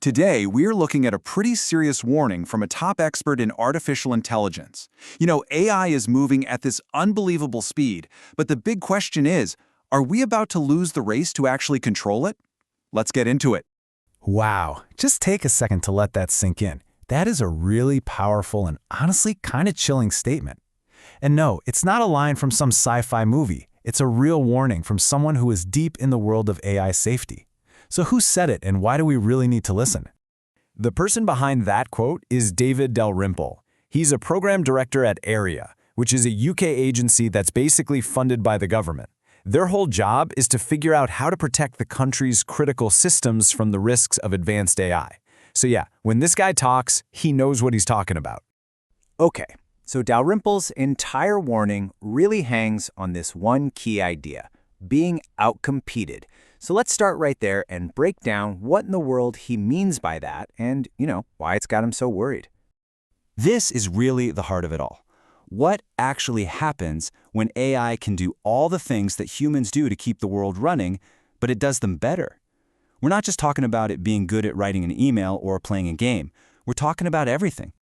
Today, we're looking at a pretty serious warning from a top expert in artificial intelligence. AI is moving at this unbelievable speed, but the big question is, are we about to lose the race to actually control it? Let's get into it. Wow, just take a second to let that sink in. That is a really powerful and honestly kind of chilling statement. And no, it's not a line from some sci-fi movie. It's a real warning from someone who is deep in the world of AI safety. So who said it and why do we really need to listen? The person behind that quote is David Dalrymple. He's a program director at Area, which is a UK agency that's basically funded by the government. Their whole job is to figure out how to protect the country's critical systems from the risks of advanced AI. So yeah, when this guy talks, he knows what he's talking about. Okay, so Dalrymple's entire warning really hangs on this one key idea, being outcompeted. So let's start right there and break down what in the world he means by that and, why it's got him so worried. This is really the heart of it all. What actually happens when AI can do all the things that humans do to keep the world running, but it does them better? We're not just talking about it being good at writing an email or playing a game. We're talking about everything.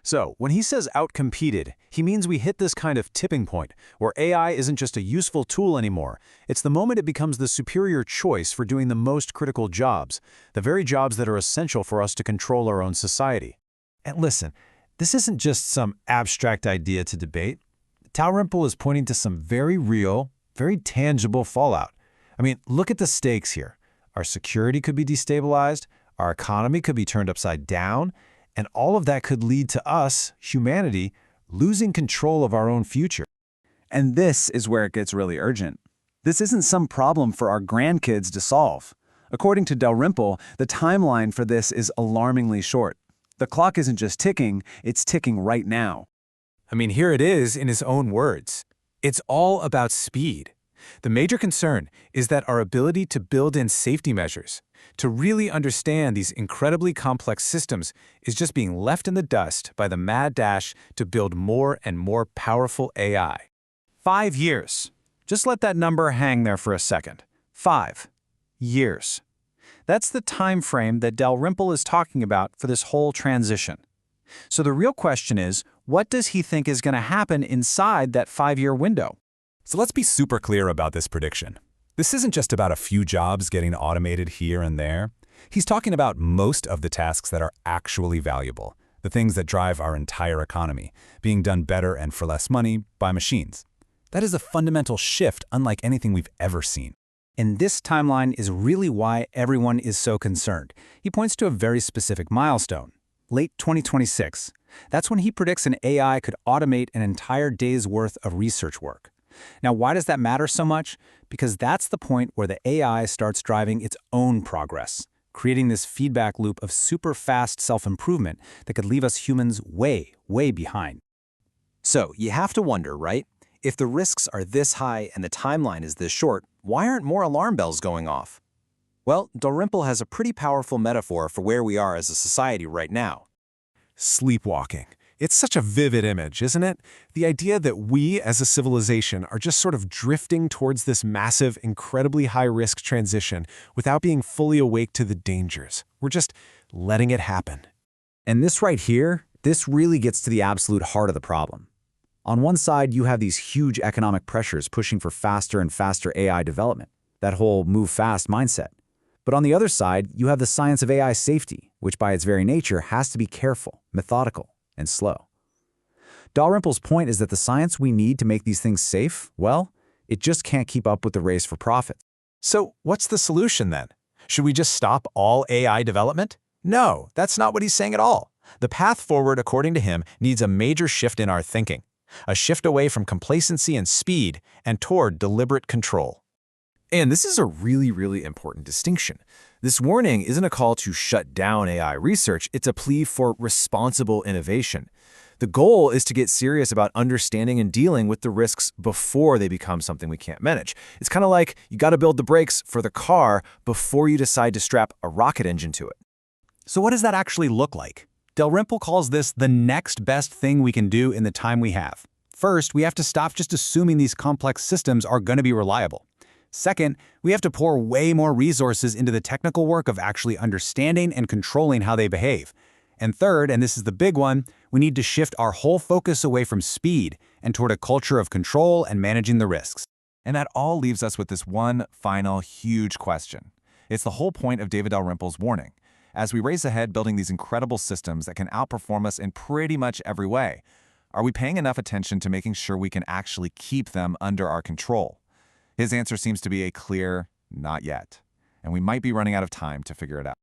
So, when he says outcompeted, he means we hit this kind of tipping point where AI isn't just a useful tool anymore. It's the moment it becomes the superior choice for doing the most critical jobs, the very jobs that are essential for us to control our own society. And listen, this isn't just some abstract idea to debate. Dalrymple is pointing to some very real, very tangible fallout. I mean, look at the stakes here. Our security could be destabilized, our economy could be turned upside down, and all of that could lead to us, humanity, losing control of our own future. And this is where it gets really urgent. This isn't some problem for our grandkids to solve. According to Dalrymple, the timeline for this is alarmingly short. The clock isn't just ticking, it's ticking right now. I mean, here it is in his own words. It's all about speed. The major concern is that our ability to build in safety measures, to really understand these incredibly complex systems, is just being left in the dust by the mad dash to build more and more powerful AI. 5 years. Just let that number hang there for a second. 5 years. That's the time frame that Dalrymple is talking about for this whole transition. So the real question is, what does he think is going to happen inside that 5-year window? So let's be super clear about this prediction. This isn't just about a few jobs getting automated here and there. He's talking about most of the tasks that are actually valuable, the things that drive our entire economy, being done better and for less money by machines. That is a fundamental shift unlike anything we've ever seen. And this timeline is really why everyone is so concerned. He points to a very specific milestone, late 2026. That's when he predicts an AI could automate an entire day's worth of research work. Now, why does that matter so much? Because that's the point where the AI starts driving its own progress, creating this feedback loop of super fast self-improvement that could leave us humans way, way behind. So you have to wonder, right? If the risks are this high and the timeline is this short, why aren't more alarm bells going off? Well, Dalrymple has a pretty powerful metaphor for where we are as a society right now. Sleepwalking. It's such a vivid image, isn't it? The idea that we, as a civilization, are just sort of drifting towards this massive, incredibly high-risk transition without being fully awake to the dangers. We're just letting it happen. And this right here, this really gets to the absolute heart of the problem. On one side, you have these huge economic pressures pushing for faster and faster AI development, that whole move fast mindset. But on the other side, you have the science of AI safety, which by its very nature has to be careful, methodical, and slow. Dalrymple's point is that the science we need to make these things safe, well, it just can't keep up with the race for profit. So what's the solution then? Should we just stop all AI development? No, that's not what he's saying at all. The path forward, according to him, needs a major shift in our thinking, a shift away from complacency and speed and toward deliberate control. And this is a really, really important distinction. This warning isn't a call to shut down AI research, it's a plea for responsible innovation. The goal is to get serious about understanding and dealing with the risks before they become something we can't manage. It's kind of like you got to build the brakes for the car before you decide to strap a rocket engine to it. So what does that actually look like? Dalrymple calls this the next best thing we can do in the time we have. First, we have to stop just assuming these complex systems are going to be reliable. Second, we have to pour way more resources into the technical work of actually understanding and controlling how they behave. And third, and this is the big one, we need to shift our whole focus away from speed and toward a culture of control and managing the risks. And that all leaves us with this one final huge question. It's the whole point of David Dalrymple's warning. As we race ahead building these incredible systems that can outperform us in pretty much every way, are we paying enough attention to making sure we can actually keep them under our control? His answer seems to be a clear, not yet. And we might be running out of time to figure it out.